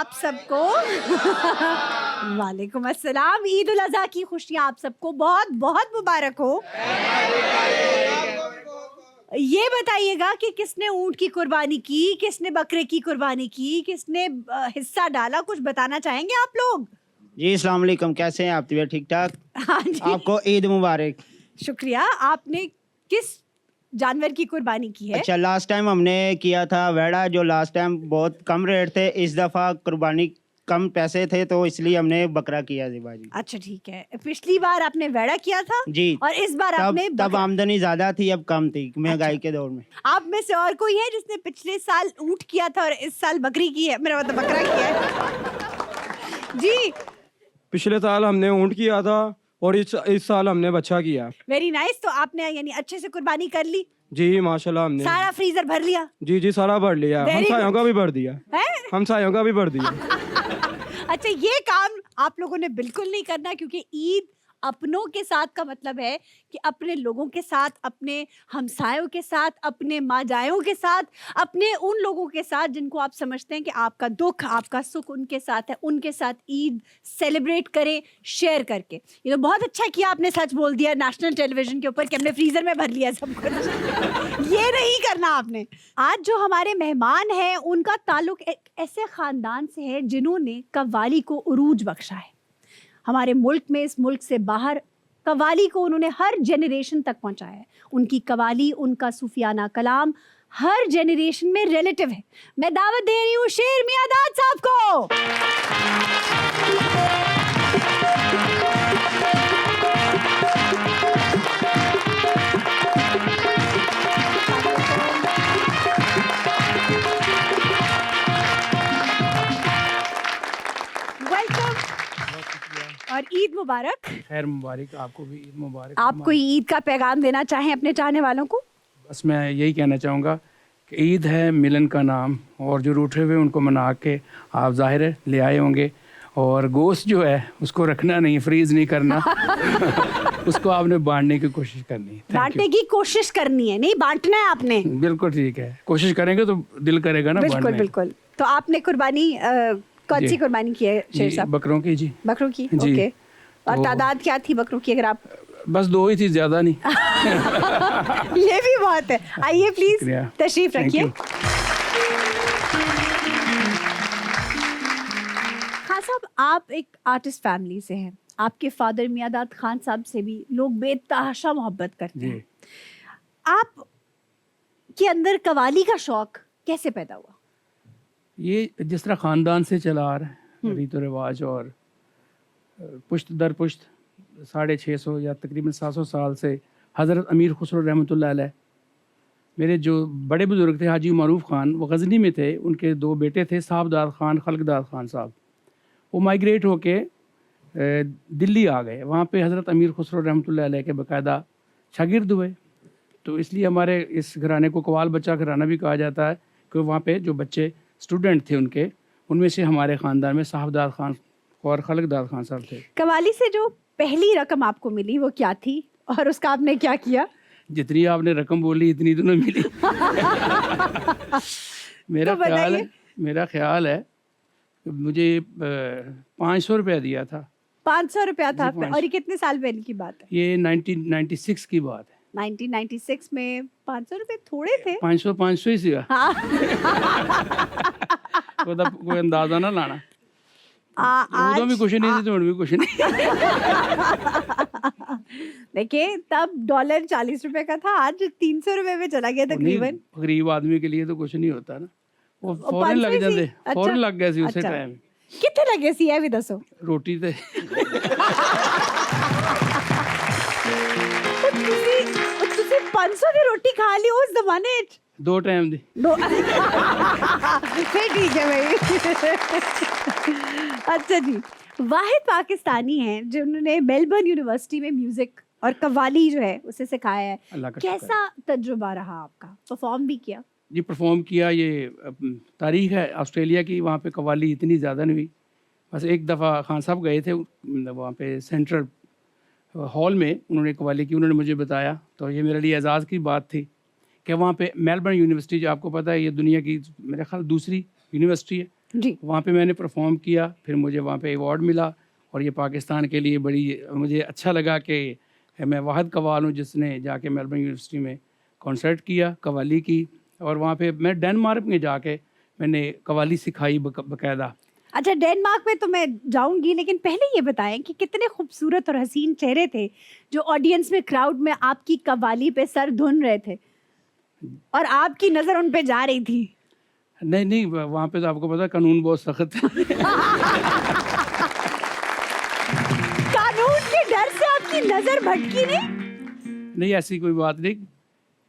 आप सबको। वालेकुम अस्सलाम। ईद उल अज़हा की खुशियाँ आप सबको बहुत बहुत मुबारक हो। ये बताइएगा कि किसने ऊंट की कुर्बानी की, किसने बकरे की कुर्बानी की, किसने हिस्सा डाला, कुछ बताना चाहेंगे आप लोग? जी अस्सलाम वालेकुम, कैसे हैं आप? तबीयत ठीक ठाक? हाँ जी, आपको ईद मुबारक। शुक्रिया। आपने किस जानवर की कुर्बानी की है? अच्छा, लास्ट टाइम हमने किया था वेड़ा, जो लास्ट टाइम बहुत कम रेट थे। इस दफ़ा कुर्बानी कम पैसे थे तो इसलिए हमने बकरा किया जी बाजी। अच्छा ठीक है। पिछली बार आपने वेड़ा किया था जी, और इस बार तब आपने तब बकरा। आमदनी ज़्यादा थी, अब कम थी महंगाई के दौर में। आप में से और कोई है जिसने पिछले साल ऊंट किया था और इस साल बकरी की है, मेरा मतलब बकरा किया है? जी, पिछले साल हमने ऊँट किया था और इस साल हमने बच्चा किया। Very nice. तो आपने यानी अच्छे से कुर्बानी कर ली, जी माशाल्लाह हमने। सारा फ्रीजर भर लिया? जी सारा भर लिया, Very हमसायों good. का भी भर दिया, है? हमसायों का भी भर दिया। अच्छा, ये काम आप लोगों ने बिल्कुल नहीं करना, क्योंकि ईद अपनों के साथ का मतलब है कि अपने लोगों के साथ, अपने हमसायों के साथ, अपने माजायों के साथ, अपने उन लोगों के साथ जिनको आप समझते हैं कि आपका दुख आपका सुख उनके साथ है, उनके साथ ईद सेलिब्रेट करें शेयर करके। ये तो बहुत अच्छा किया आपने, सच बोल दिया नेशनल टेलीविजन के ऊपर कि हमने फ्रीजर में भर लिया सब कुछ। ये नहीं करना आपने। आज जो हमारे मेहमान हैं उनका ताल्लुक एक ऐसे खानदान से है जिन्होंने कव्वाली को उरूज बख्शा है हमारे मुल्क में, इस मुल्क से बाहर। कव्वाली को उन्होंने हर जेनरेशन तक पहुंचाया है। उनकी कव्वाली, उनका सूफियाना कलाम हर जेनरेशन में रिलेटिव है। मैं दावत दे रही हूँ शेर मियादाद साहब को। वेलकम और ईद मुबारक। खैर मुबारक, आपको भी ईद मुबारक। आप कोई ईद का पैगाम देना चाहें अपने चाहने वालों को? बस मैं यही कहना चाहूँगा कि ईद है मिलन का नाम, और जो रूठे हुए उनको मना के आप ज़ाहिर है ले आए होंगे। और गोश्त जो है उसको रखना नहीं, फ्रीज नहीं करना। उसको आपने बांटने की कोशिश करनी है। Thank you. बांटने की कोशिश करनी है, नहीं बांटना है आपने। बिल्कुल ठीक है, कोशिश करेंगे तो दिल करेगा ना बिल्कुल बांटने। बिल्कुल। तो आपने कुर्बानी कौन सी जी। कुर्बानी की है शेर जी, साहब? बकरों की जी। बकरों की, जी। ओके। और तो- तादाद क्या थी बकरों की, अगर आप? बस 2 ही थी, ज़्यादा नहीं। ये भी बहुत है। आइए प्लीज शुक्रिया। तशरीफ Thank रखिए। you. खान साहब, आप एक आर्टिस्ट फैमिली से हैं। आपके फादर मियादाद खान साहब से भी लोग बेतहाशा मोहब्बत करते जी। हैं। आप के अंदर कवाली का शौक कैसे पैदा हुआ? ये जिस तरह ख़ानदान से चला आ रहा है, रीतो रिवाज, और पुश्त दर पुश्त 650 या तकरीबन 700 साल से हज़रत अमीर खुसरो रहमतुल्लाह अलैह, मेरे जो बड़े बुज़ुर्ग थे हाजी मारूफ ख़ान, वो गज़नी में थे। उनके 2 बेटे थे, साहबदार ख़ान, खलकदार ख़ान साहब। वो माइग्रेट होके दिल्ली आ गए। वहाँ पे हज़रत अमीर खुसरो रहमतुल्लाह अलैह के बाकायदा शागिर्द हुए। तो इसलिए हमारे इस घराने को कवाल बच्चा घराना भी कहा जाता है, कि वहाँ पे जो बच्चे स्टूडेंट थे उनके, उनमें से हमारे ख़ानदान में साहबदार ख़ान और खलकदार ख़ान साहब थे। कवाली से जो पहली रकम आपको मिली वो क्या थी और उसका आपने क्या किया? जितनी आपने रकम बोली इतनी तो नहीं मिली। मेरा तो ख्याल है बताइए। मेरा ख्याल है कि मुझे 500 रुपया दिया था। 500 रुपया था जी, आप पे। 500। और ये कितने साल पहले की बात है? ये 1996 की बात है। 1996 में 500 रुपए थोड़े थे। 500 ही सीगा। हाँ। कोई अंदाजा ना लाना। उदों भी आज कुछ नहीं थी तो हुण भी कुछ नहीं। देखिए, तब डॉलर 40 रुपए का था, आज 300 रुपए में चला गया तकरीबन। गरीब आदमी के लिए तो कुछ नहीं होता ना। वो ਉਹ फौरन 500 लग ਹੀ जाते, ਸੀ? फौरन लग गए सी उसे अच्छा। टाइम। कितने लगे सी, ये भी दसो। रोटी ते ਤੁਸੀਂ 500 ਦੀ ਰੋਟੀ ਖਾ ਲਈ ਉਸ ਜ਼ਮਾਨੇ 'ਚ? 2 टाइम दी। दो फिर ठीक है भाई। अच्छा जी, वाहिद पाकिस्तानी हैं जिन्होंने मेलबर्न यूनिवर्सिटी में म्यूजिक और कव्वाली जो है उसे सिखाया है। अल्लाह का शुक्र है। कैसा तजुर्बा रहा आपका? परफॉर्म भी किया? जी परफॉर्म किया। ये तारीख है ऑस्ट्रेलिया की, वहाँ पे कव्वाली इतनी ज़्यादा नहीं हुई। बस एक दफ़ा खान साहब गए थे वहाँ पे सेंट्रल हॉल में, उन्होंने कव्वाली की, उन्होंने मुझे बताया। तो ये मेरे लिए एजाज़ की बात थी कि वहाँ पे मेलबर्न यूनिवर्सिटी, जो आपको पता है ये दुनिया की मेरे ख्याल दूसरी यूनिवर्सिटी है। जी। वहाँ पे मैंने परफॉर्म किया, फिर मुझे वहाँ पे अवार्ड मिला और ये पाकिस्तान के लिए बड़ी मुझे अच्छा लगा कि मैं वाहिद कव्वाल हूँ जिसने जाके मेलबर्न यूनिवर्सिटी में कॉन्सर्ट किया, कव्वाली की। और वहाँ पे मैं डेनमार्क में जाके मैंने कव्वाली सिखाई बाकायदा। अच्छा, डेनमार्क में तो मैं जाऊंगी, लेकिन पहले ये बताएं कि कितने खूबसूरत और हसीन चेहरे थे जो ऑडियंस में, क्राउड में आपकी कव्वाली पे सर धुन रहे थे और आपकी नजर उन पे जा रही थी। नहीं नहीं, वहाँ पे तो आपको पता है कानून बहुत सख्त है। कानून के डर से आपकी नजर भटकी नहीं? नहीं, ऐसी कोई बात नहीं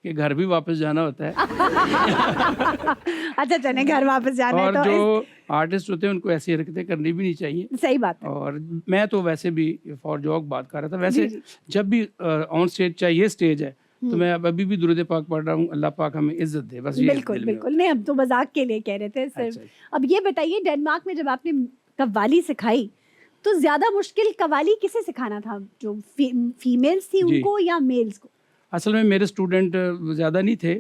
कि घर भी वापस जाना होता है। अच्छा, चले घर वापस जाना है और तो जो आर्टिस्ट होते हैं उनको ऐसी हरकतें करनी भी नहीं चाहिए। सही बात है। और मैं तो वैसे भी फॉर जोक बात कर रहा था। वैसे जी, जी। जब भी ऑन स्टेज, चाहे ये स्टेज है, तो मैं अभी भी दुरूद पाक पढ़ रहा हूँ, अल्लाह पाक हमें इज्जत दे, बस ये बिल्कुल दिल में बिल्कुल, नहीं, हम तो मजाक के लिए कह रहे थे सिर्फ। अच्छा। अब ये बताइए, डेनमार्क में जब आपने कव्वाली सिखाई तो ज्यादा मुश्किल कव्वाली किसे सिखाना था, जो फीमेल्स थी जी। उनको या मेल्स को? असल में मेरे स्टूडेंट ज़्यादा नहीं थे।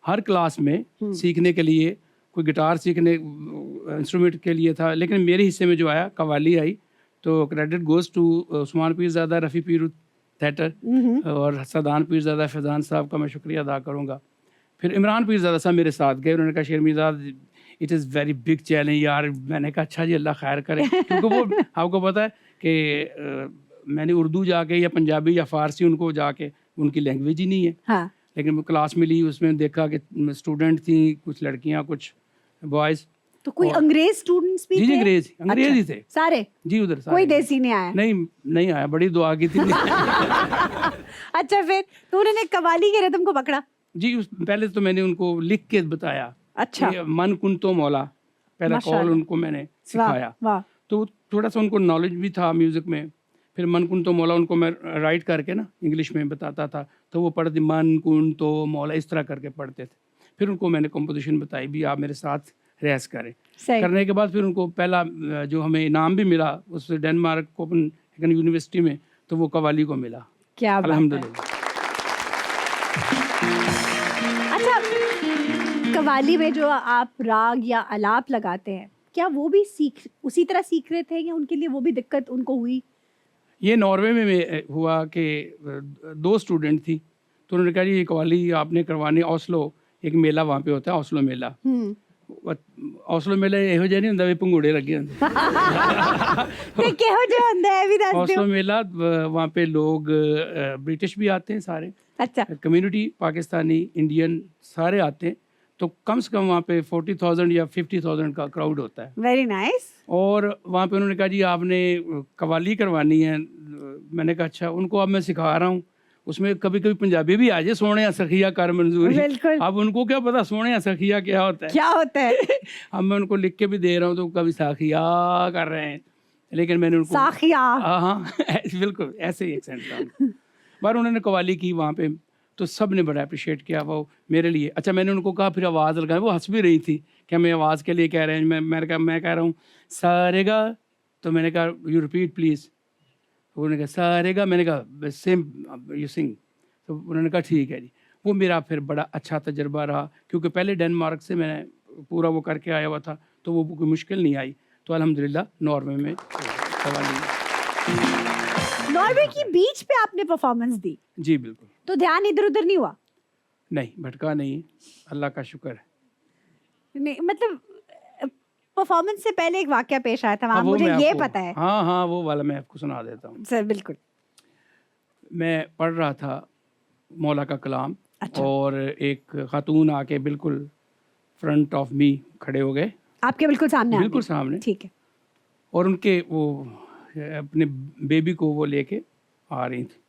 हर क्लास में सीखने के लिए कोई गिटार सीखने इंस्ट्रूमेंट के लिए था, लेकिन मेरे हिस्से में जो आया कव्वाली आई, तो credit goes to Usman Peerzada, Rafi Peer theatre और सदान पीरज़ादा फैज़ान साहब का मैं शुक्रिया अदा करूँगा। फिर इमरान पीरज़ादा साहब मेरे साथ गए, उन्होंने कहा Shermizad it is very big challenge यार। मैंने कहा अच्छा जी, अल्लाह खैर करे, क्योंकि वो आपको पता है कि मैंने उर्दू जाके या पंजाबी या फ़ारसी उनको जाके, उनकी लैंग्वेज ही नहीं है। हाँ। लेकिन वो क्लास मिली, उसमें देखा कि स्टूडेंट थी, कुछ लड़कियां कुछ बॉयज़। तो कोई अंग्रेज स्टूडेंट्स भी जी जी, थे? अंग्रेज ही थे सारे? जी उधर सारे। कोई देसी नहीं आया? नहीं आया, बड़ी दुआ की थी। अच्छा, फिर तो उन्होंने कव्वाली के रिदम को पकड़ा? जी, पहले तो मैंने उनको लिख के बताया। अच्छा। कि मन कुन तो मौला, पहला कॉल माशाल्लाह। उनको मैंने सिखाया। वाह। तो थोड़ा सा उनको नॉलेज भी था म्यूज़िक में। फिर मन कुन तो मौला उनको मैं राइट करके ना इंग्लिश में बताता था, तो वो पढ़ते मन कुन तो मौला, इस तरह करके पढ़ते थे। फिर उनको मैंने कंपोजिशन बताई भी, आप मेरे साथ रियाज करें। सही। करने के बाद फिर उनको पहला जो हमें इनाम भी मिला उस डेनमार्क कोपेनहेगन यूनिवर्सिटी में, तो वो कव्वाली को मिला। क्या बात है। अल्हम्दुलिल्लाह। अच्छा, कव्वाली में जो आप राग या आलाप लगाते हैं, क्या वो भी उसी तरह सीख रहे थे या उनके लिए वो भी दिक्कत उनको हुई? ये नॉर्वे में हुआ कि 2 स्टूडेंट थी, तो उन्होंने कहा जी ये कव्वाली आपने करवानी। ओस्लो एक मेला वहाँ पे होता है, ओस्लो मेला। ओस्लो मेला ਇਹੋ ਜਿਹਾ ਨਹੀਂ ਹੁੰਦਾ ਵੀ पंगूड़े लगे होंगे। ते केहो जो होंदा है भी दस ओस्लो दियो। मेला वहाँ पे लोग ब्रिटिश भी आते हैं सारे, अच्छा। कम्युनिटी पाकिस्तानी इंडियन सारे आते हैं। तो कम से कम वहाँ पे 40,000 या 50,000 का क्राउड होता है। Very nice. और वहाँ पे उन्होंने कहा जी आपने कव्वाली करवानी है। मैंने कहा अच्छा। उनको अब मैं सिखा रहा हूँ, उसमें कभी कभी पंजाबी भी आ जाए, सोने सखिया कर मंजूरी। बिल्कुल। अब उनको क्या पता सोने सखिया क्या होता है। क्या होता है? अब मैं उनको लिख के भी दे रहा हूँ, तो कभी साखिया कर रहे हैं, लेकिन मैंने उनको साखिया। हाँ बिल्कुल ऐसे ही एक्सेंट था। पर उन्होंने कव्वाली की वहाँ पे, तो सब ने बड़ा अप्रिशिएट किया वो मेरे लिए। अच्छा, मैंने उनको कहा फिर आवाज़ लगाई, वो हंस भी रही थी कि मैं आवाज़ के लिए कह रहे हैं। मैं कह रहा हूँ सारेगा, तो मैंने कहा यू रिपीट प्लीज़। उन्होंने कहा सारेगा, मैंने कहा सेम यू सिंग। तो उन्होंने कहा ठीक है जी। वो मेरा फिर बड़ा अच्छा तजर्बा रहा, क्योंकि पहले डेनमार्क से मैंने पूरा वो करके आया हुआ था, तो वो कोई मुश्किल नहीं आई। तो अल्हम्दुलिल्लाह नॉर्वे में कव्वाली। नॉर्वे की बीच पे आपने परफॉर्मेंस दी, जी बिल्कुल। तो ध्यान इधर उधर नहीं हुआ? नहीं, भटका नहीं, अल्लाह का शुक्र है। नहीं, मतलब परफॉर्मेंस से पहले एक वाकया पेश आया था वहाँ, वो मुझे मैं ये आपको- पता है। हाँ वो वाला मैं आपको सुना देता हूँ। सर बिल्कुल। मैं पढ़ रहा था मौला का कलाम। अच्छा। और एक खातून आके बिल्कुल फ्रंट ऑफ मी खड़े हो गए, आपके बिल्कुल सामने? बिल्कुल सामने। ठीक है। और उनके वो अपने बेबी को वो लेके आ रही थी,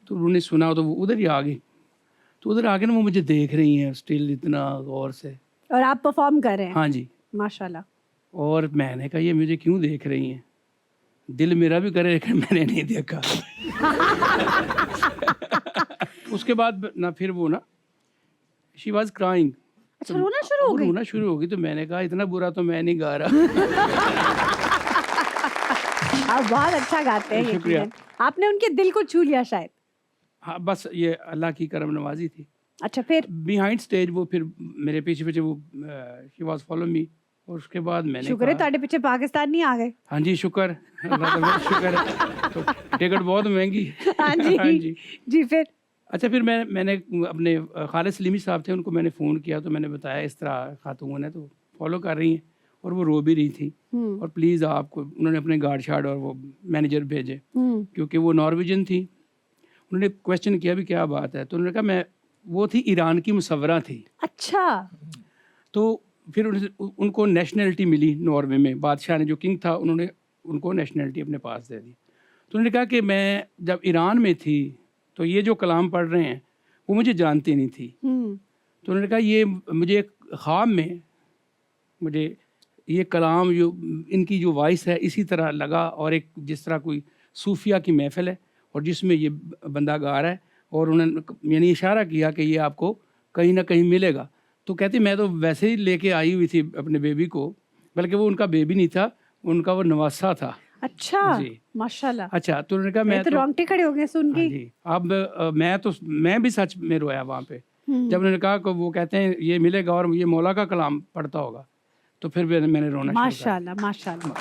तो उन्होंने सुना, तो वो उधर ही आ गई। तो उधर आके ना वो मुझे देख रही हैं स्टिल इतना गौर से। और आप परफॉर्म कर रहे हैं? हाँ जी। माशाल्लाह। और मैंने कहा ये मुझे क्यों देख रही हैं, दिल मेरा भी करे, लेकिन मैंने नहीं देखा। उसके बाद ना फिर वो ना शी वॉज क्राइंग। अच्छा, रोना शुरू हो गई? रोना शुरू हो गई। तो मैंने कहा इतना बुरा तो मैं नहीं गा रहा। आप बहुत अच्छा गाते हैं, शुक्रिया। यकीनन। आपने उनके दिल को छू लिया शायद। हाँ, बस ये अल्लाह की करम नवाजी थी। अच्छा, फिर? बिहाइंड स्टेज वो फिर मेरे पीछे पीछे वो शी वॉज फॉलो मी, और उसके बाद मैंने शुक्र है कहा, ਤੁਹਾਡੇ ਪਿੱਛੇ ਪਾਕਿस्तान नहीं आ गए। हाँ जी शुक्र, अल्लाह का बहुत शुक्र है। तो टिकट बहुत महंगी है। हाँ जी हाँ जी। जी फिर अच्छा फिर मैंने अपने खालिद सलीमी साहब थे, उनको मैंने फ़ोन किया तो मैंने बताया इस तरह खातून है तो फॉलो कर रही हैं और वो रो भी रही थी और प्लीज़ आपको, उन्होंने अपने गार्ड शार्ड और वो मैनेजर भेजे क्योंकि वो नॉर्वेजन थी। उन्होंने क्वेश्चन किया भी क्या बात है, तो उन्होंने कहा मैं, वो थी ईरान की मुसव्वरा थी। अच्छा तो फिर उनको नेशनलिटी मिली नॉर्वे में, बादशाह ने जो किंग था उन्होंने उनको नेशनलिटी अपने पास दे दी। तो उन्होंने कहा कि मैं जब ईरान में थी तो ये जो कलाम पढ़ रहे हैं वो मुझे जानती नहीं थी। तो उन्होंने कहा ये मुझे एक ख्वाब में मुझे ये कलाम जो इनकी जो वॉइस है इसी तरह लगा, और एक जिस तरह कोई सूफिया की महफिल है और जिसमें ये बंदा गा रहा है और उन्होंने यानी इशारा किया कि ये आपको कहीं ना कहीं मिलेगा। तो कहती मैं तो वैसे ही लेके आई हुई थी अपने बेबी को, बल्कि वो उनका बेबी नहीं था, उनका वो नवासा था। अच्छा जी। माशाल्लाह। अच्छा तो उन्होंने कहा मैं मैं तो रोंगटे खड़े हो गए सुन हाँ के। जी। अब मैं भी सच में रोया वहाँ पे जब उन्होंने कहा कि वो कहते हैं ये मिलेगा और ये मौला का कलाम पढ़ता होगा, तो फिर मैंने रोना शुरू कर माशाल्लाह माशाल्लाह।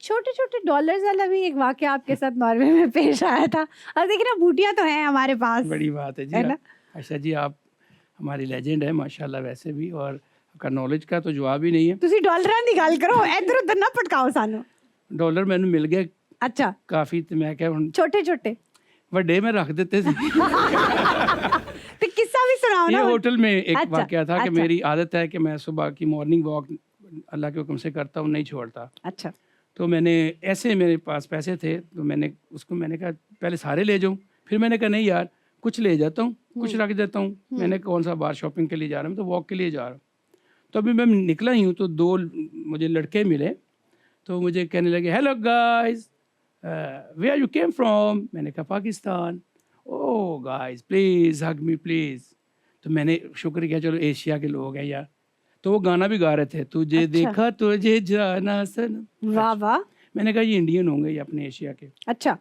छोटे छोटे डॉलर्स वाला भी एक वाकया आपके साथ नॉर्वे में पेश आया था। और देखिए ना बूटियां तो हैं हमारे पास। बड़ी बात है जी। है ना? अच्छा जी, आप हमारी लेजेंड है माशाल्लाह वैसे भी, और आपका नॉलेज का तो जवाब ही नहीं है। ਤੁਸੀਂ ਡਾਲਰਾਂ ਦੀ ਗੱਲ ਕਰੋ, ਇੱਧਰ ਉੱਧਰ ਨਾ ਭਟਕਾਓ ਸਾਨੂੰ। ਡਾਲਰ ਮੈਨੂੰ ਮਿਲ ਗਏ ਅੱਛਾ ਕਾਫੀ, ਤੇ ਮੈਂ ਕਿਹਾ ਹੁਣ ਛੋਟੇ ਛੋਟੇ ਵੱਡੇ मैं रख देते थे। ਤੇ किस्सा भी सुनाओ ये ना। होटल में एक अच्छा, वाकया था कि अच्छा। मेरी आदत है कि मैं सुबह की मॉर्निंग वॉक अल्लाह के हुक्म से करता हूँ, नहीं छोड़ता। अच्छा तो मैंने ऐसे, मेरे पास पैसे थे तो मैंने कहा पहले सारे ले जाऊँ, फिर मैंने कहा नहीं यार कुछ ले जाता हूँ, कुछ रख देता हूँ। मैंने कौन सा बाहर शॉपिंग के लिए जा रहा हूँ, तो वॉक के लिए जा रहा हूँ। तो अभी मैं निकला ही हूँ तो दो मुझे लड़के मिले, तो मुझे कहने लगे hello guys where you came from. मैंने कहा Pakistan. Oh guys please hug me please. तो मैंने शुक्र किया चलो एशिया के लोग हैं यार। तो वो गाना भी गा रहे थे, तुझे अच्छा। देखा तुझे जाना सनम। वाह वाह। मैंने कहा ये इंडियन होंगे, ये अपने एशिया के। अच्छा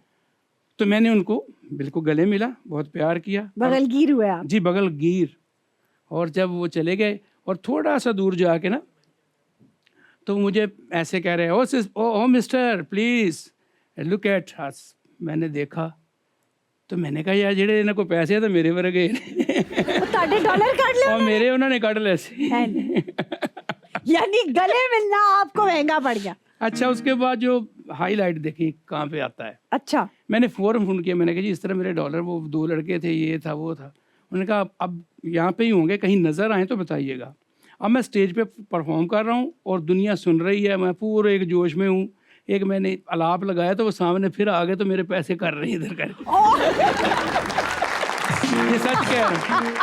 तो मैंने उनको बिल्कुल गले मिला, बहुत प्यार किया। बगलगीर हुए आप। जी बगल गिर। और जब वो चले गए और थोड़ा सा दूर जाके ना, तो मुझे ऐसे कह रहे oh mister please look at us. मैंने देखा तो मैंने कहा यार जेड़े इन्होंने को पैसे तो मेरे वर्गे ਤੁਹਾਡੇ डॉलर काट ले। और मेरे उन्होंने कट ले सी। यानी गले मिलना आपको महंगा पड़ गया। अच्छा उसके बाद जो हाईलाइट देखी कहाँ पे आता है, अच्छा मैंने फ़ौरन फ़ोन किया। मैंने कहा जी इस तरह मेरे डॉलर, वो दो लड़के थे, ये था वो था। उन्होंने कहा अब यहाँ पे ही होंगे, कहीं नज़र आए तो बताइएगा। अब मैं स्टेज पे परफॉर्म कर रहा हूँ और दुनिया सुन रही है, मैं पूरे एक जोश में हूँ। एक मैंने अलाप लगाया तो वो सामने फिर आ गए, तो मेरे पैसे कर रहे हैं इधर कर। ये सच कह रहा हूँ।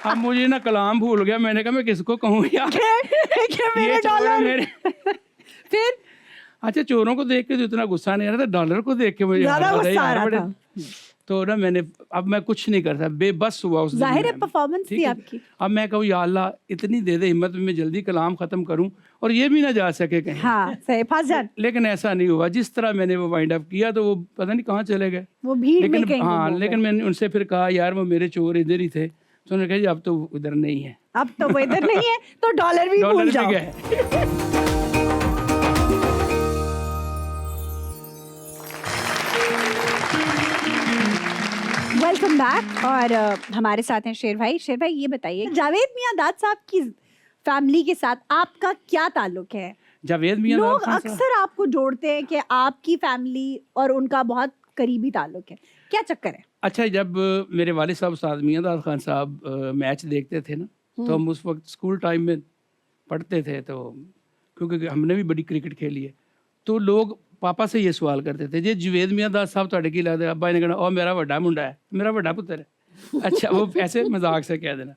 अब मुझे ना कलाम भूल गया, मैंने कहा मैं किसको कहूँ यार, कि मेरे ये चोर है डॉलर। मेरे। फिर अच्छा चोरों को देख के तो इतना गुस्सा नहीं आ रहा था, डॉलर को देख के मुझे ज्यादा आ रहा था गुस्सा आ यार रहा बड़े। था। तो ना मैंने, अब मैं कुछ नहीं कर सकता, बेबस हुआ उस दिन जाहिर है मैं। परफॉर्मेंस ठीक थी है? आपकी। अब मैं कहूँ या अल्लाह इतनी दे दे हिम्मत, मैं जल्दी कलाम ख़त्म करूँ और ये भी ना जा सके कहीं। हाँ सही फंस जान। लेकिन ऐसा नहीं हुआ। जिस तरह मैंने वो वाइंड अप किया तो वो पता नहीं कहाँ चले गए। वो भीड़ में लेकिन कहीं हाँ, गुम हो लेकिन गए। मैंने उनसे फिर कहा यार वो मेरे चोर इधर ही थे। तो उन्होंने कहा जी अब तो उधर नहीं है, अब तो वो इधर नहीं है तो डॉलर भी डॉलर भूल भी जाओ। गए। Welcome back. और हमारे साथ हैं शेर भाई। शेर भाई ये बताइए जावेद मियां दाद साहब की फैमिली के साथ आपका क्या ताल्लुक है? जावेद मियां लोग दाद खान साहब- अक्सर आपको जोड़ते हैं कि आपकी फैमिली और उनका बहुत करीबी ताल्लुक है, क्या चक्कर है? अच्छा जब मेरे वालिद साहब उस्ताद मियां दाद खान साहब मैच देखते थे ना, तो हम उस वक्त स्कूल टाइम में पढ़ते थे, तो क्योंकि हमने भी बड़ी क्रिकेट खेली है, तो लोग पापा से ये सवाल करते थे जी जवेद मियां दाद साहब ਤੁਹਾਡੇ ਕੀ ਲੱਗਦਾ? अब्बा ने कहना ओ मेरा बड़ा मुंडा है, मेरा बड़ा पुत्र है। अच्छा वो ऐसे मजाक से कह देना।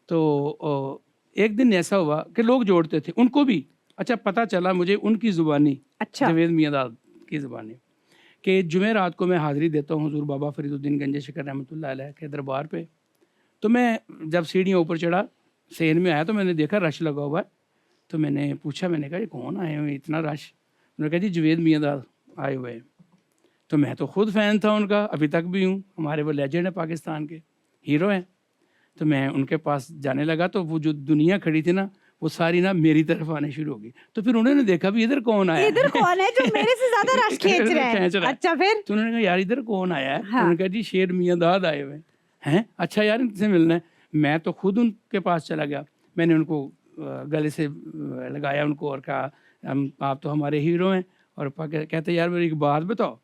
तो एक दिन ऐसा हुआ कि लोग जोड़ते थे उनको भी। अच्छा पता चला मुझे उनकी ज़ुबानी, अच्छा जवेद मियां दाद की ज़ुबानी, कि जुमे रात को मैं हाज़िरी देता हूँ हुज़ूर बाबा फरीदुद्दीन गंज शिकर रहमतुल्लाह अलैह के दरबार पे। तो मैं जब सीढ़ियों ऊपर चढ़ा, सेन में आया, तो मैंने देखा रश लगा हुआ है। तो मैंने पूछा, मैंने कहा ये कौन आए हुए इतना रश? उन्होंने कहा जी जवेद मियां दाद आए हुए हैं। तो मैं तो खुद फ़ैन था उनका, अभी तक भी हूँ। हमारे वो लेजेंड है, पाकिस्तान के हीरो हैं। तो मैं उनके पास जाने लगा तो वो जो दुनिया खड़ी थी ना वो सारी ना मेरी तरफ आने शुरू हो गई। तो फिर उन्होंने देखा भी इधर कौन आया इधर कौन है जो मेरे से ज्यादा रश खींच रहा है? खींच रहा है। अच्छा फिर? तो उन्होंने कहा यार इधर कौन आया है? हाँ। उन्होंने कहा जी शेर मियां दाद आए हुए हैं। अच्छा यार इनसे मिलना है। मैं तो खुद उनके पास चला गया, मैंने उनको गले से लगाया उनको और कहा आप तो हमारे हीरो हैं। और कहते यार मेरी एक बात बताओ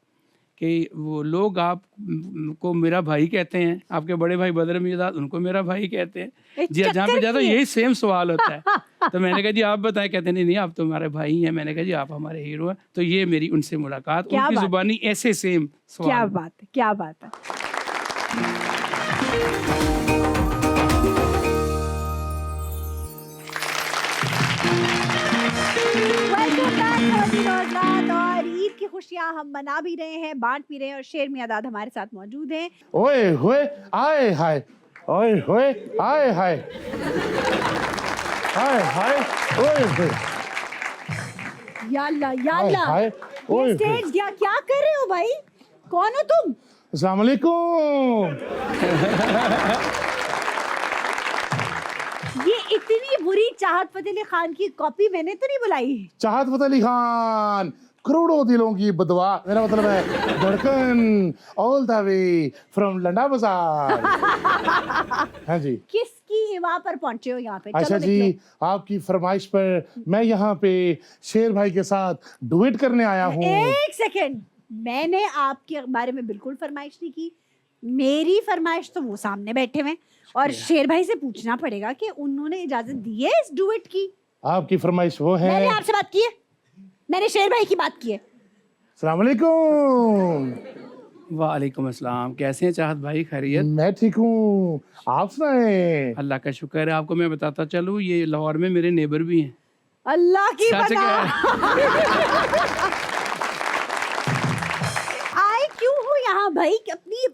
कि वो लोग आपको मेरा भाई कहते हैं, आपके बड़े भाई बदर मियां उनको मेरा भाई कहते हैं जी, जहाँ पे जाता यही सेम सवाल होता है। तो मैंने कहा जी आप बताएं। कहते नहीं नहीं आप तो हमारे भाई हैं। मैंने कहा जी आप हमारे हीरो हैं। तो ये मेरी उनसे मुलाकात, क्या उनकी बात जुबानी ऐसे सेम सवाल। क्या बात है, क्या बात है। Welcome back, Holy Roslat। और ईद की खुशियां हम मना भी रहे हैं, बांट भी रहे हैं और शेर मियां दाद हमारे साथ मौजूद हैं। ओए होए आए हाय, ओए होए आए हाय, हाय हाय ओए होए याल्ला हाय याल्ला, हाय ओए ये होए। स्टेज क्या क्या कर रहे हो भाई? कौन हो तुम? अस्सलाम वालेकुम। ये इतनी बुरी चाहत फतेह अली खान की कॉपी मैंने तो नहीं बुलाई। चाहत फतेह अली खान, करोड़ों दिलों की बदवा, मेरा मतलब है धड़कन, all the way from Landa Bazaar. हाँ जी। किसकी वहां पर पहुंचे हो यहाँ पे? अच्छा चलो जी, निकलो। आपकी फरमाइश पर मैं यहाँ पे शेर भाई के साथ डुएट करने आया हूँ। एक सेकंड, मैंने आपके बारे में बिल्कुल फरमाइश नहीं की। मेरी फरमाइश तो वो सामने बैठे हुए हैं और शेर भाई से पूछना पड़ेगा कि उन्होंने इजाजत दी है इस डुएट की। आपकी फरमाइश वो है। मैंने आपसे बात की है, मैंने शेर भाई की बात की है। अस्सलाम वालेकुम। वालेकुम अस्सलाम। कैसे हैं चाहत भाई? खैरियत? मैं ठीक हूँ, आप सुनाए? अल्लाह का शुक्र है। आपको मैं बताता चलूँ ये लाहौर में मेरे नेबर भी हैं। अल्लाह की सच बता। आए क्यों हो यहाँ भाई? अपनी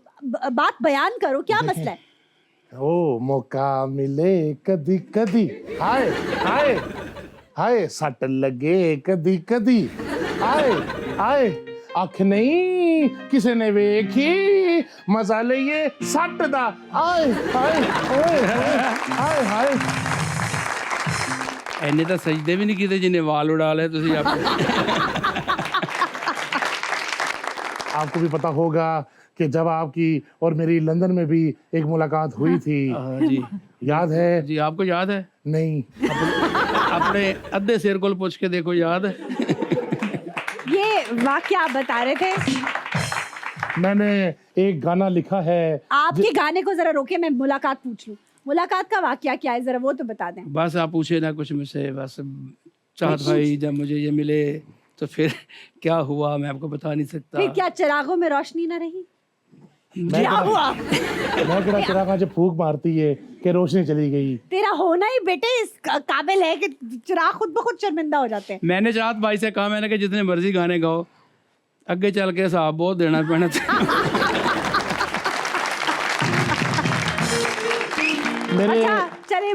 बात बयान करो, क्या मसला है? ओ मौका मिले कदी कदी, हाय हाय हाय सट लगे कदी कदी, हाय हाय अख नहीं किसी ने वेखी मजा लइए सट दा, हाय हाय ओए हाय हाय। इन्हें तो सजदे भी नहीं किए जिन्हें वाल उड़ा ले तुसी आपको भी पता होगा कि जब आपकी और मेरी लंदन में भी एक मुलाकात हुई थी, जी याद है? जी आपको याद है? नहीं। अपने अद्धे सिर को पूछ के देखो, याद है? ये वाक्य आप बता रहे थे। मैंने एक गाना लिखा है। आपके गाने को जरा रोके, मैं मुलाकात पूछ लूं। मुलाकात का वाक्या क्या है, जरा वो तो बता दें। बस आप पूछे ना कुछ मुझसे। बस चाहत भाई जब मुझे ये मिले तो फिर क्या हुआ मैं आपको बता नहीं सकता। फिर क्या चिरागों में रोशनी ना रही? मैं क्या हुआ? मैं कड़ा चिराग जब फूंक मारती है कि रोशनी चली गई। तेरा होना ही बेटे इस काबिल है कि चिराग खुद ब खुद शर्मिंदा हो जाते हैं। मैंने चाहत भाई से कहा, मैंने कहा जितने मर्जी गाने गाओ, अगे चल के साहब बहुत देना पैना। मेरे अच्छा चले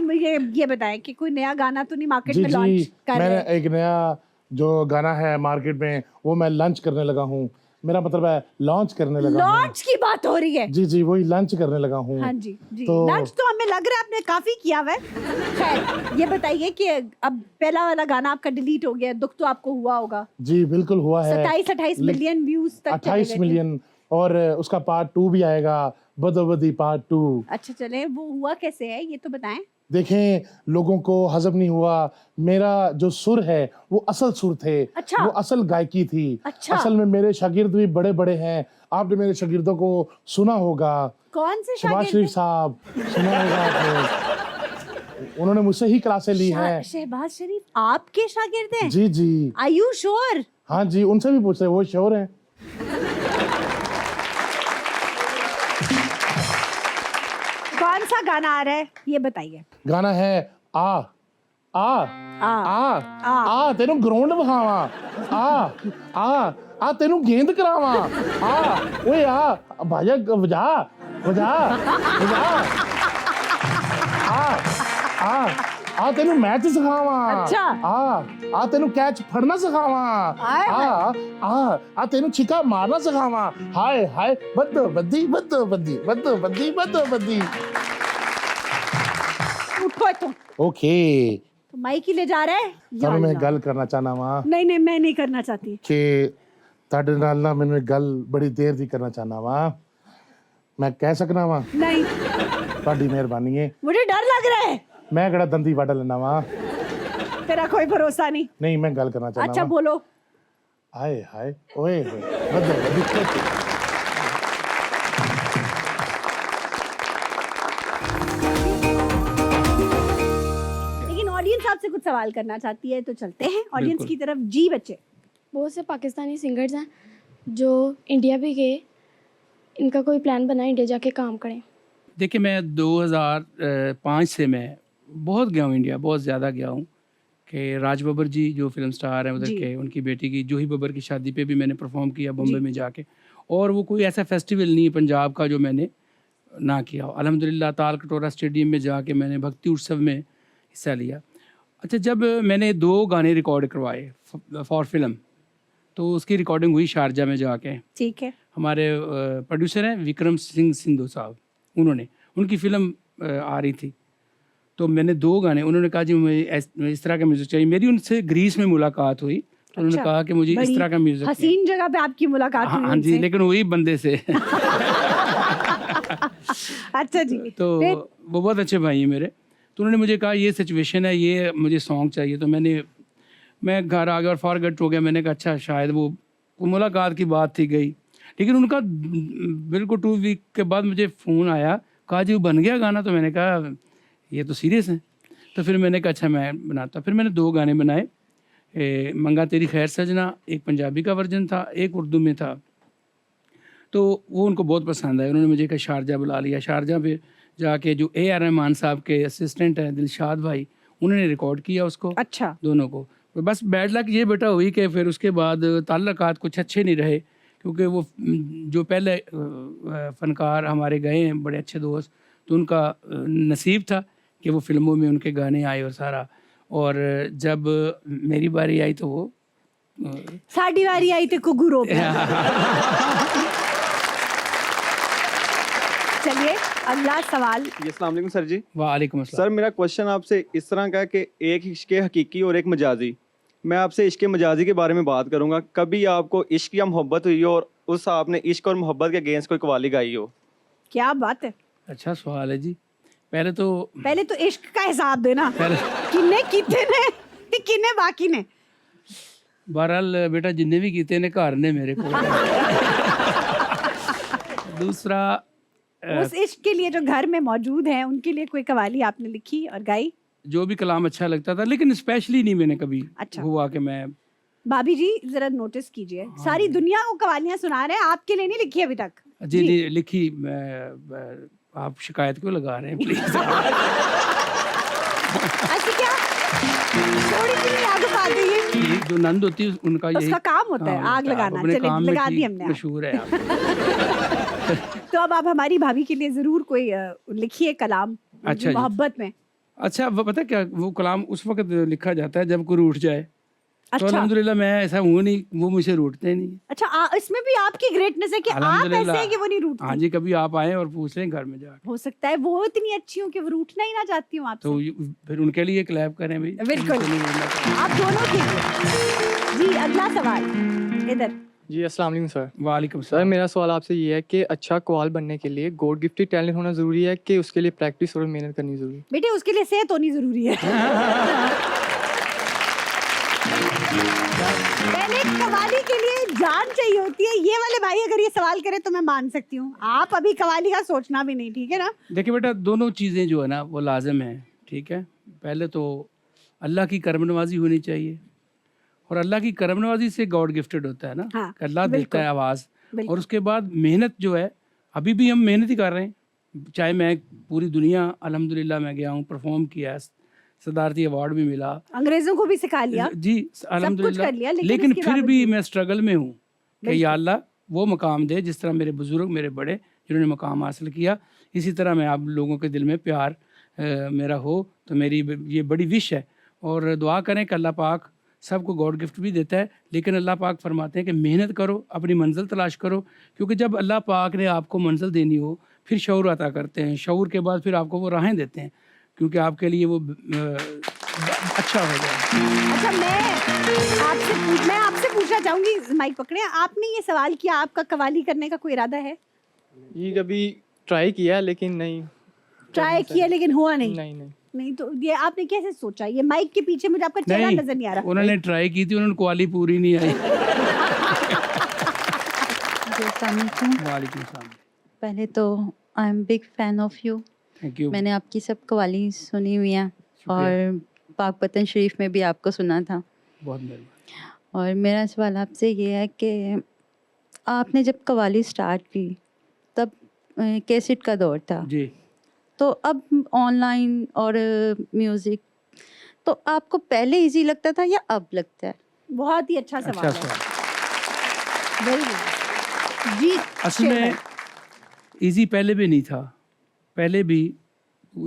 ये बताएं कि कोई नया गाना तो नहीं मार्केट जी में लॉन्च जी, कर मैंने रहे हैं? एक नया जो गाना है मार्केट में वो मैं लॉन्च करने लगा हूँ। मेरा मतलब है लॉन्च करने लगा हूँ। लॉन्च की बात हो रही है? जी जी, वही लॉन्च करने लगा हूँ। हाँ जी जी, तो- लॉन्च तो हमें लग रहा है आपने काफी किया हुआ है। खैर ये बताइए कि अब पहला वाला गाना आपका डिलीट हो गया, दुख तो आपको हुआ होगा। जी बिल्कुल हुआ है। 27-28 मिलियन व्यूज तक चले 28 गए थे। मिलियन, और उसका पार्ट 2 भी आएगा, बदोबदी पार्ट 2। अच्छा चले, वो हुआ कैसे है ये तो बताएं। देखें, लोगों को हजम नहीं हुआ। मेरा जो सुर है वो असल सुर थे। अच्छा। वो असल गायकी थी। अच्छा। असल में मेरे शागिर्द भी बड़े बड़े हैं। आपने मेरे शागिर्दों को सुना होगा। कौन से शहबाज शागिर्द? शरीफ साहब, सुना होगा आपने। उन्होंने मुझसे ही क्लासे ली हैं। शहबाज शरीफ आपके शागिर्द हैं? जी जी, आर यू श्योर? हाँ जी, उनसे भी पूछ रहे, वो श्योर हैं। कौन सा गाना आ रहा है ये बताइए। गाना है आ आ आ आ आ तेनू ग्राउंड विखावा, आ आ आ तेनू गेंद करावा, आ ओए आ भाजा वजा वजा वजा, आ आ तेनू मैच सिखावा। अच्छा। आ तेनू कैच फड़ना सिखावा। आए आ तेनू छिका मारना सिखावा। हाय हाय बद्दो बद्दी बद्दो बद्दी बद्दो बद्दी बद्दो बद्दी। उठो इत्थों ओके तो माइक ही ले जा रहा है या ਤੁਹਾਨੂੰ ਮੈਂ अल्लाह। ਗੱਲ ਕਰਨਾ ਚਾਹਨਾ ਵਾਂ नहीं नहीं मैं नहीं करना चाहती ਕਿ ਤੁਹਾਡੇ ਨਾਲ ਨਾ ਮੈਨੂੰ ਇੱਕ ਗੱਲ ਬੜੀ ਦੇਰ ਦੀ ਕਰਨਾ ਚਾਹਨਾ ਵਾਂ ਮੈਂ ਕਹਿ ਸਕਣਾ ਵਾਂ नहीं ਤੁਹਾਡੀ ਮਿਹਰਬਾਨੀ ਹੈ मुझे डर लग रहा है ਮੈਂ ਕਿਹੜਾ ਦੰਦੀ ਵੱਢ ਲੈਣਾ ਵਾਂ तेरा कोई भरोसा नहीं ਨਹੀਂ ਮੈਂ ਗੱਲ ਕਰਨਾ ਚਾਹਨਾ अच्छा ਵਾਂ बोलो ਹਾਏ ਹਾਏ ਓਏ ਹੋਏ ਵੱਡੇ ਵੱਡੀ लेकिन ऑडियंस आपसे कुछ सवाल करना चाहती है तो चलते हैं ऑडियंस बिल्कुल। की तरफ जी बच्चे बहुत से पाकिस्तानी सिंगर्स हैं जो इंडिया भी गए, इनका कोई प्लान बना इंडिया जाके काम करें। देखिए मैं 2005 से मैं बहुत गया हूँ इंडिया, बहुत ज़्यादा गया हूँ कि राज बब्बर जी जो फिल्म स्टार हैं उधर जी। के, उनकी बेटी की जूही बब्बर की शादी पे भी मैंने परफॉर्म किया बम्बई में जाके। और वो कोई ऐसा फेस्टिवल नहीं है पंजाब का जो मैंने ना किया हो। अल्हम्दुलिल्लाह ताल कटोरा स्टेडियम में जाके मैंने भक्ति उत्सव में हिस्सा लिया। अच्छा, जब मैंने 2 गाने रिकॉर्ड करवाए फॉर फिल्म, तो उसकी रिकॉर्डिंग हुई शारजा में जाके। ठीक है हमारे प्रोड्यूसर हैं विक्रम सिंह सिंधु साहब, उन्होंने उनकी फ़िल्म आ रही थी, तो मैंने 2 गाने, उन्होंने कहा जी मुझे इस तरह का म्यूज़िक चाहिए। मेरी उनसे ग्रीस में मुलाकात हुई तो उन्होंने अच्छा, कहा कि मुझे इस बड़ी तरह का म्यूज़िक हसीन जगह पे आपकी मुलाकात हुई हाँ जी, उनसे। लेकिन वही बंदे से अच्छा जी तो फिर? वो बहुत अच्छे भाई हैं मेरे। तो उन्होंने मुझे कहा ये सिचुएशन है, ये मुझे सॉन्ग चाहिए। तो मैं घर आ गया और फॉरगेट हो गया। मैंने कहा अच्छा शायद वो मुलाकात की बात थी गई, लेकिन उनका बिल्कुल 2 वीक के बाद मुझे फ़ोन आया, कहा जी वो बन गया गाना। तो मैंने कहा ये तो सीरियस है। तो फिर मैंने कहा अच्छा मैं बनाता। फिर मैंने 2 गाने बनाए, मंगा तेरी खैर सजना, एक पंजाबी का वर्जन था, एक उर्दू में था। तो वो उनको बहुत पसंद आया। उन्होंने मुझे कहा शारजा बुला लिया। शारजा पे जाके जो AR रहमान साहब के असिस्टेंट हैं दिलशाद भाई, उन्होंने रिकॉर्ड किया उसको, अच्छा दोनों को। तो बस बैड लक ये बेटा हुई कि फिर उसके बाद ताल्लुकात कुछ अच्छे नहीं रहे, क्योंकि वो जो पहले फ़नकार हमारे गए हैं बड़े अच्छे दोस्त, तो उनका नसीब था कि वो फिल्मों में उनके गाने आए और सारा। और जब मेरी बारी आई तो वो साड़ी वारी आई थे कुगुरो पे चलिए अगला सवाल जी अस्सलाम वालेकुम सर जी। वालेकुम अस्सलाम। सर मेरा क्वेश्चन आपसे इस तरह का है कि एक इश्क हकीकी और एक मजाजी। मैं आपसे इश्क मजाजी के बारे में बात करूंगा। कभी आपको इश्क या मोहब्बत हुई हो और उस आपने इश्क और मोहब्बत के अगेंस्ट कोई कवाली गाई हो? क्या बात है अच्छा सवाल है जी। पहले तो इश्क का हिसाब देना पहले किन्ने कीते ने ते किन्ने बाकी ने बहरहाल बेटा जिन्ने भी कीते ने घर ने मेरे को। दूसरा उस इश्क के लिए जो घर में मौजूद हैं उनके लिए कोई कवाली आपने लिखी और गाई? जो भी कलाम अच्छा लगता था, लेकिन स्पेशली नहीं मैंने कभी अच्छा। हुआ कि मैं भाभी जी जरा नोटिस कीजिए, सारी दुनिया को कवालियां सुना रहे हैं, आपके लिए नहीं लिखी अभी तक। जी जी लिखी। आप शिकायत क्यों लगा रहे हैं प्लीज? ऐसे क्या थोड़ी सी नहीं आग लगा दी है? ये जो नंद होती है उनका यही उसका काम होता है हाँ, आग होता है। लगाना। अपने चलिए काम में लगा दी ठीक हमने आग। मशहूर है आप। तो अब आप हमारी भाभी के लिए जरूर कोई लिखिए कलाम अच्छा जी। मोहब्बत में। अच्छा वो पता है क्या, वो कलाम उस वक्त लिखा जाता है जब कोई रूठ जाए। तो अच्छा अल्हम्दुलिल्लाह मैं ऐसा हूँ नहीं, वो मुझे रूठते नहीं। अच्छा इसमें भी आपकी ग्रेटनेस है कि आप ऐसे अल्हम्दुलिल्लाह। हैं कि वो नहीं रूठती। हाँ जी, कभी आप आए और पूछ लें घर में जाकर, हो सकता है वो इतनी अच्छी हो कि वो रूठना ही ना चाहती हूँ आपसे। तो फिर उनके लिए क्लैप करें भाई। बिल्कुल। उनको नहीं रूठना चाहिए। आप दोनों के लिए। जी अगला सवाल इधर। जी अस्सलाम वालेकुम सर। वालेकुम सर सलाम। मेरा सवाल आपसे ये है कि अच्छा कवाल बनने के लिए गॉड गिफ्टेड टैलेंट होना ज़रूरी है कि उसके लिए प्रैक्टिस और मेहनत करनी ज़रूरी है? बेटे उसके लिए सेहत होनी जरूरी है। पहले कवाली के लिए जान चाहिए होती है। ये वाले भाई अगर ये सवाल करे तो मैं मान सकती हूँ, आप अभी कवाली का सोचना भी नहीं, ठीक है ना? देखिए बेटा दोनों चीज़ें जो है ना वो लाजम है, ठीक है। पहले तो अल्लाह की करम नवाजी होनी चाहिए, और अल्लाह की करम नवाजी से गॉड गिफ्टेड होता है ना, हाँ, कि अल्लाह देता बिल्कुल। है आवाज़। बिल्कुल। और उसके बाद मेहनत जो है, अभी भी हम मेहनत ही कर रहे हैं। चाहे मैं पूरी दुनिया अल्हम्दुलिल्लाह मैं गया हूँ, परफॉर्म किया, सदारती अवार्ड भी मिला अंग्रेजों को भी सिखा लिया, जी अल्हम्दुलिल्लाह, कर लिया, लेकिन लेकिन उसके फिर भी बावजूद- मैं स्ट्रगल में हूँ कि या अल्लाह वो मकाम दे जिस तरह मेरे बुजुर्ग मेरे बड़े जिन्होंने मकाम हासिल किया, इसी तरह मैं आप लोगों के दिल में प्यार मेरा हो। तो मेरी ये बड़ी विश है, और दुआ करें कि अल्लाह पाक सबको गॉड गिफ्ट भी देता है, लेकिन अल्लाह पाक फरमाते हैं कि मेहनत करो, अपनी मंजिल तलाश करो, क्योंकि जब अल्लाह पाक ने आपको मंजिल देनी हो फिर शऊर अता करते हैं, शऊर के बाद फिर आपको वो राहें देते हैं। क्योंकि आपके लिए वो अच्छा होगा। अच्छा, मैं आपसे पूछना चाहूंगी, माइक पकड़े, आपने ये सवाल किया, आपका कवाली करने का कोई इरादा है? ये कभी ट्राई किया लेकिन नहीं। ट्राई किया लेकिन हुआ नहीं? नहीं। नहीं, तो ये आपने कैसे सोचा? ये माइक के पीछे मुझे आपका चेहरा नजर नहीं आ रहा। उन्होंने ट्राई की थी, उन्होंने क्वाली पूरी नहीं आई। वालेकुम सलाम। पहले तो I am big fan of you. Thank you. मैंने आपकी सब कवाली सुनी हुई हैं शुक्रिया। और पाक वतन शरीफ में भी आपको सुना था। बहुत मेहरबानी। और मेरा सवाल आपसे ये है कि आपने जब कवाली स्टार्ट की तब कैसेट का दौर था, जी। तो अब ऑनलाइन और म्यूज़िक, तो आपको पहले इजी लगता था या अब लगता है? बहुत ही अच्छा सवाल अच्छा है। सवाल। वेरी नाइस जी। असल शेर में भाई। इजी पहले भी नहीं था। पहले भी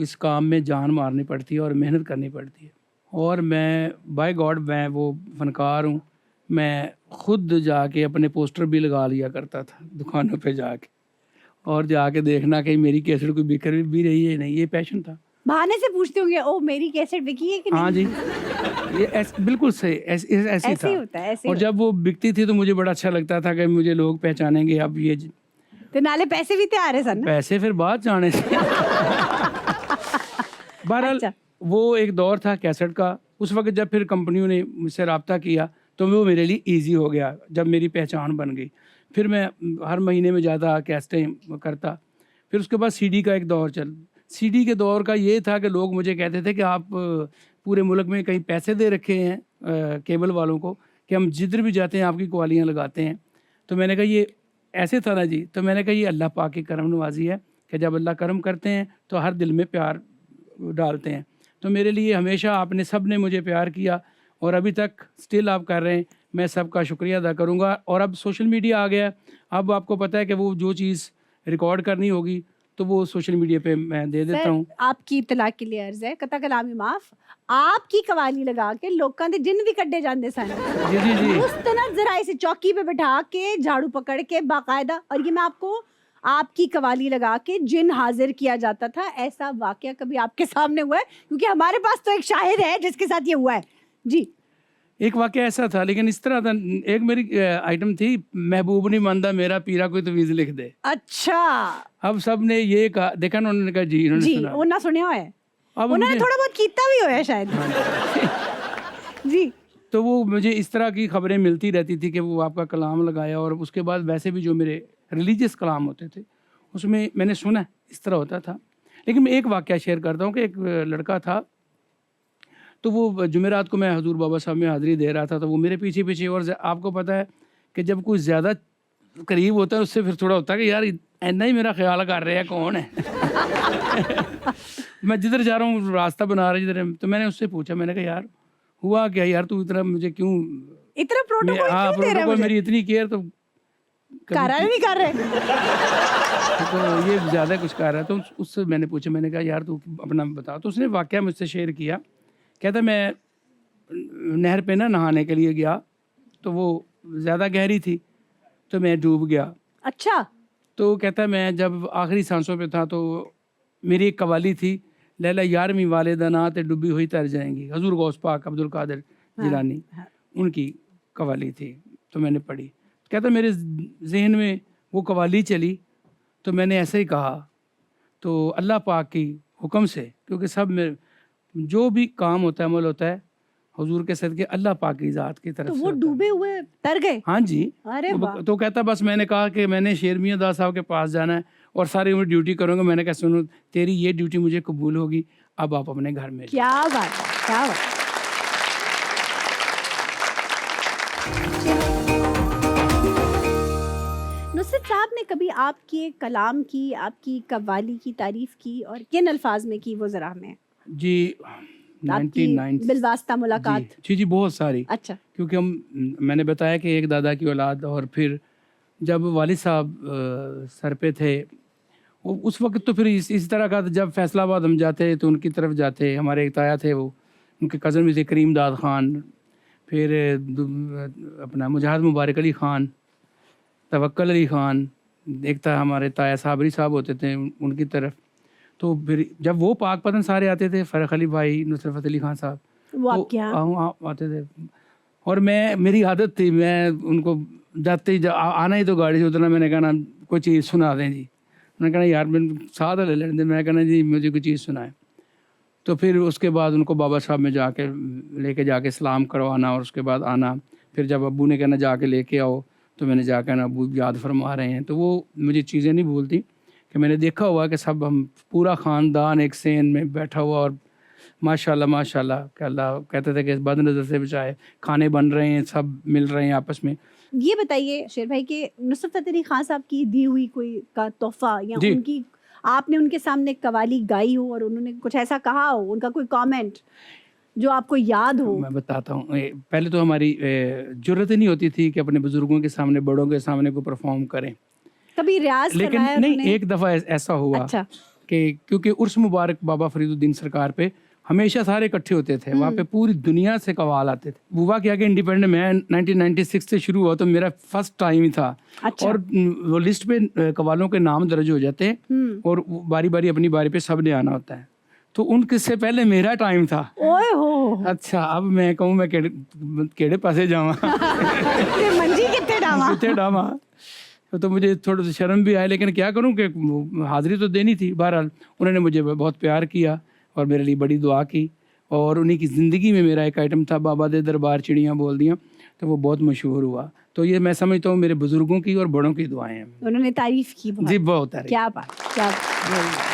इस काम में जान मारनी पड़ती है और मेहनत करनी पड़ती है। और मैं बाय गॉड मैं वो फनकार हूँ। मैं खुद जाके अपने पोस्टर भी लगा लिया करता था दुकानों पे जाके, और जाके देखना कि मेरी कैसेट कोई बिक भी रही है नहीं। ये पैशन था। बहाने से पूछते होंगे, ओ मेरी कैसेट बिकी है कि नहीं? हाँ जी, ये बिल्कुल सही ऐसे ही ऐसे ही था। होता है, ऐसे ही और जब वो बिकती थी तो मुझे बड़ा अच्छा लगता था कि मुझे लोग पहचानेंगे। अब ये तो नाले पैसे भी तैयार है सर ना? पैसे फिर बाद जाने से। बहरहाल अच्छा। वो एक दौर था कैसेट का। उस वक्त जब फिर कंपनियों ने मुझसे रब्ता किया तो वो मेरे लिए इजी हो गया, जब मेरी पहचान बन गई। फिर मैं हर महीने में ज़्यादा कैसेटें करता। फिर उसके बाद सीडी का एक दौर सीडी के दौर का ये था कि लोग मुझे कहते थे कि आप पूरे मुल्क में कहीं पैसे दे रखे हैं केबल वालों को कि हम जिधर भी जाते हैं आपकी कवालियाँ लगाते हैं। तो मैंने कहा ये ऐसे था ना जी। तो मैंने कहा ये अल्लाह पाक की करम नवाजी है कि जब अल्लाह करम करते हैं तो हर दिल में प्यार डालते हैं। तो मेरे लिए हमेशा आपने सब ने मुझे प्यार किया और अभी तक स्टिल आप कर रहे हैं। मैं सबका शुक्रिया अदा करूँगा। और अब सोशल मीडिया आ गया। अब आपको पता है कि वो जो चीज़ रिकॉर्ड करनी होगी तो वो सोशल मीडिया पे मैं दे देता हूँ। आपकी इत्तला के लिए अर्ज है, कता कलामी माफ, आपकी कवाली लगा के लोकां दे जिन भी कड्डे जाते सन, जी जी जी। मुस्तनद जरा इसे चौकी पे बैठा के झाड़ू पकड़ के बाकायदा, और ये मैं आपको आपकी कवाली लगा के जिन हाजिर किया जाता था, ऐसा वाकया कभी आपके सामने हुआ है? क्योंकि हमारे पास तो एक शाहिद है जिसके साथ ये हुआ है जी। एक वाकया ऐसा था, लेकिन इस तरह था। एक मेरी आइटम थी, महबूब नहीं मानदा मेरा पीरा कोई तवीज़ लिख दे। अच्छा अब सब ने ये कहा, देखा ना, उन्होंने कहा जी, उन्होंने जी, सुना। वो ना सुने हुआ है, अब उन्होंने मुझे- थोड़ा बहुत कीता भी होया शायद। जी। तो वो मुझे इस तरह की खबरें मिलती रहती थी कि वो आपका कलाम लगाया। और उसके बाद वैसे भी जो मेरे रिलीजियस कलाम होते थे उसमें मैंने सुना इस तरह होता था। लेकिन मैं एक वाकया शेयर करता हूँ कि एक लड़का था, तो वो जुमेरात को मैं हजूर बाबा साहब में हाज़िरी दे रहा था। तो वो मेरे पीछे पीछे, और आपको पता है कि जब कोई ज़्यादा करीब होता है उससे फिर थोड़ा होता है कि यार इतना ही मेरा ख्याल कर रहे हैं कौन है। मैं जिधर जा रहा हूँ रास्ता बना रहा जिधर, तो मैंने उससे पूछा, मैंने कहा यार हुआ क्या यार, तू इतना मुझे क्यों इतना प्रोटोकॉल हाँ क्यों दे रहे प्रोटोकॉल हैं मेरी मुझे? इतनी केयर तो कर रहा है नहीं कर रहे? तो ये ज़्यादा कुछ कर रहा है। तो उससे मैंने पूछा, मैंने कहा यार तू अपना बता। तो उसने वाकया मुझसे शेयर किया। कहता मैं नहर पे ना नहाने के लिए गया, तो वो ज़्यादा गहरी थी तो मैं डूब गया। अच्छा। तो कहता मैं जब आखिरी सांसों पे था तो मेरी एक कवाली थी, लैला यारवीं वालिदा ना ते डूबी हुई तर जाएंगी, हजूर गौस पाक अब्दुल कादिर जिलानी, उनकी कवाली थी। तो मैंने पढ़ी। कहता मेरे जहन में वो कवाली चली तो मैंने ऐसे ही कहा। तो अल्लाह पाक की हुक्म से, क्योंकि सब में जो भी काम होता है, अमल होता है, हुजूर के सदके अल्लाह पाक की ज़ात की तरफ तो से वो होता है। डूबे हुए तर गए? हाँ जी। अरे वाह। तो कहता बस मैंने कहा कि मैंने शेर मियां दास साहब के पास जाना है और सारी उम्र ड्यूटी करूँगा। मैंने कहा सुनो, तेरी ये ड्यूटी मुझे कबूल होगी, अब आप अपने घर में। क्या बात है, क्या बात है। नुसरत साहब ने कभी आपके कलाम की, आपकी कव्वाली की तारीफ की, और किन अल्फाज में की, वो जरा हमें? जी आपकी 99 बिलवास्ता मुलाकात। जी बहुत सारी। अच्छा। क्योंकि मैंने बताया कि एक दादा की औलाद, और फिर जब वालिद साहब सर पे थे उस वक्त, तो फिर इस तरह का जब फैसलाबाद हम जाते तो उनकी तरफ जाते। हमारे एक ताया थे, वो उनके कज़न में थे करीम दाद ख़ान, फिर अपना मुजाहिद मुबारक अली ख़ान, तवक्कल अली ख़ान, एक था हमारे ताया साबरी साहब होते थे, उनकी तरफ। तो फिर जब वो पाकपतन सारे आते थे, फ़र्रुख अली भाई, नुसरत फ़तेह अली खान साहब, वो तो आपके यहाँ आते थे। और मेरी आदत थी, मैं उनको जाते ही आना ही तो गाड़ी से उतरना, मैंने कहा ना कोई चीज़ सुना दें जी। मैंने कहा यार मैं साथ ले लेने, मैंने कहा जी मुझे कोई चीज़ सुनाए। तो फिर उसके बाद उनको बाबा साहब में जाके लेके जाके सलाम करवाना, और उसके बाद आना। फिर जब अब्बू ने कहना जाके लेके आओ, तो मैंने जाकर ना अब्बू याद फरमा रहे हैं। तो वो मुझे चीज़ें नहीं भूलती कि मैंने देखा हुआ कि सब हम पूरा ख़ानदान एक सेन में बैठा हुआ, और माशाल्लाह माशाल्लाह कि अल्लाह कहते थे कि बद नज़र से बचाए, खाने बन रहे हैं, सब मिल रहे हैं आपस में। ये बताइए शेर भाई कि नुसरत फ़तेह अली खान साहब की दी हुई कोई का तोहफा या जी। उनकी आपने उनके सामने कवाली गाई हो और उन्होंने कुछ ऐसा कहा हो, उनका कोई कमेंट जो आपको याद हो? मैं बताता हूँ। पहले तो हमारी जुर्रत ही नहीं होती थी कि अपने बुज़ुर्गों के सामने, बड़ों के सामने को परफॉर्म करें। कभी रियाज लेकिन करवाया नहीं, उन्होंने? एक दफ़ा ऐसा हुआ अच्छा। कि क्योंकि उर्स मुबारक बाबा फरीदुद्दीन सरकार पे हमेशा सारे इकट्ठे होते थे, वहाँ पे पूरी दुनिया से कवाल आते थे। हुआ क्या कि इंडिपेंडेंट मैं 1996 से शुरू हुआ, तो मेरा फर्स्ट टाइम ही था। अच्छा। और वो लिस्ट पे कवालों के नाम दर्ज हो जाते हैं, और बारी बारी अपनी बारी पे सब ने आना होता है। तो उनके से पहले मेरा टाइम था। ओए हो अच्छा, अब मैं कहूँ मैं केड़े पासे जावा ते मंजी कितने डावा? कितने डावा। तो मुझे थोड़ा सा शर्म भी आया, लेकिन क्या करूं कि हाज़िरी तो देनी थी। बहरहाल उन्होंने मुझे बहुत प्यार किया और मेरे लिए बड़ी दुआ की, और उन्हीं की ज़िंदगी में मेरा एक आइटम था बाबा दे दरबार चिड़ियाँ बोल दियाँ, तो वो बहुत मशहूर हुआ। तो ये मैं समझता हूँ मेरे बुज़ुर्गों की और बड़ों की दुआएं हैं। उन्होंने तारीफ की बहुत। जी बहुत है। क्या बात, क्या बात।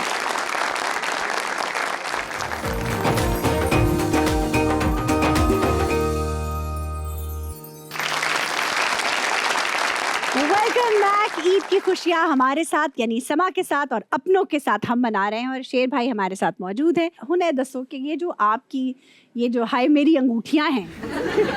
Welcome back. ईद की खुशियाँ हमारे साथ यानी समा के साथ और अपनों के साथ हम मना रहे हैं, और शेर भाई हमारे साथ मौजूद हैं। हुने दसो कि ये जो आपकी ये जो हाय मेरी अंगूठियाँ हैं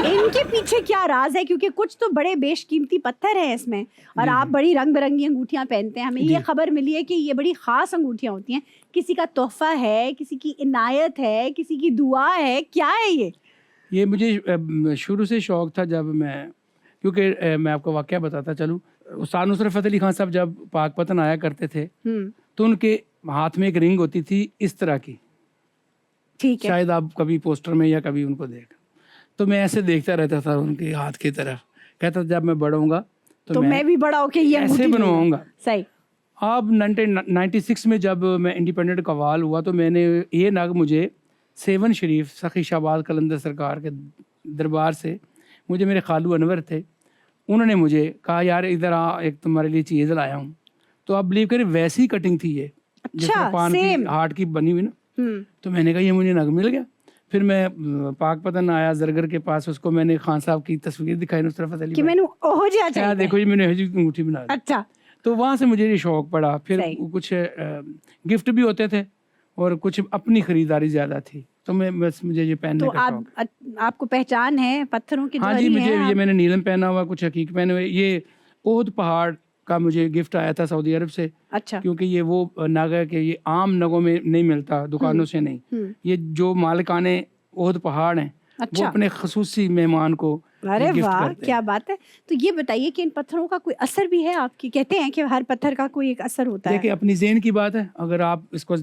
इनके पीछे क्या राज है, क्योंकि कुछ तो बड़े बेशकीमती पत्थर हैं इसमें, और आप बड़ी रंग बिरंगी अंगूठियाँ पहनते हैं। हमें ये खबर मिली है कि ये बड़ी ख़ास अंगूठियाँ होती हैं, किसी का तोहफा है, किसी की इनायत है, किसी की दुआ है, क्या है ये? ये मुझे शुरू से शौक़ था। जब मैं, क्योंकि मैं आपको वाक़या बताता चलूँ, उस्ताद नुसरत फ़तेह अली खान साहब जब पाकपतन आया करते थे, तो उनके हाथ में एक रिंग होती थी इस तरह की। ठीक है। शायद आप कभी पोस्टर में या कभी उनको देख, तो मैं ऐसे देखता रहता था उनके हाथ की तरफ, कहता था जब मैं बढ़ूंगा तो मैं भी बड़ा होके ये ऐसे अंगूठी बनवाऊंगा। सही। अब 1996 में जब मैं इंडिपेंडेंट कवाल हुआ, तो मैंने ये नग मुझे सेवन शरीफ सखी शाहबाद कलंदर सरकार के दरबार से, मुझे मेरे खालू अनवर थे, उन्होंने मुझे कहा यार इधर आ, एक तुम्हारे लिए चीज़ लाया हूँ। तो आप बिलीव करें वैसी कटिंग थी ये, अच्छा, पान की हार्ट की बनी हुई ना। तो मैंने कहा ये मुझे नग मिल गया। फिर मैं पाकपतन आया जरगर के पास, उसको मैंने खान साहब की तस्वीर दिखाई नुसरत फ़तेह अली कि मैंने ओहो जी आ क्या देखो ये मैंने अंगूठी बना दी। अच्छा। तो वहाँ से मुझे ये शौक़ पड़ा। फिर सही। कुछ गिफ्ट भी होते थे और कुछ अपनी ख़रीदारी ज़्यादा थी, तो मैं बस मुझे ये पहनने तो का शौक़। आपको पहचान है पत्थरों की? हाँ जी, मुझे ये मैंने नीलम पहना हुआ, कुछ हकीक पहने हुए। ये ओहद पहाड़ का मुझे गिफ्ट आया था सऊदी अरब से। अच्छा। क्योंकि ये वो नग है कि ये आम नगों में नहीं मिलता, दुकानों से नहीं। ये जो मालिकाने ओहद पहाड़ हैं, अच्छा। वो अपने खसूसी मेहमान को अरे गिफ्ट वाह, करते क्या हैं। बात है। तो ये बताइए कि इन पत्थरों का कोई असर भी है आपकी? कहते हैं कि हर पत्थर का कोई एक असर होता है। देखिए अपनी ज़हन की बात है। अगर आप इसको,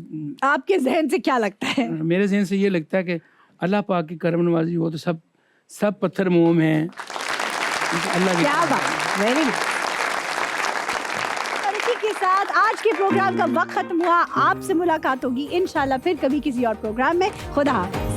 आपके जहन से क्या लगता है? मेरे जहन से ये लगता है कि अल्लाह पाक की करम नवाजी हो तो सब पत्थर मोम हैं। अल्लाह की क्या बात, वेरी गुड। और इसी के साथ आज के प्रोग्राम का वक्त खत्म हुआ। आपसे मुलाकात होगी इंशाल्लाह फिर कभी किसी और प्रोग्राम में। खुदा हाफ़िज़।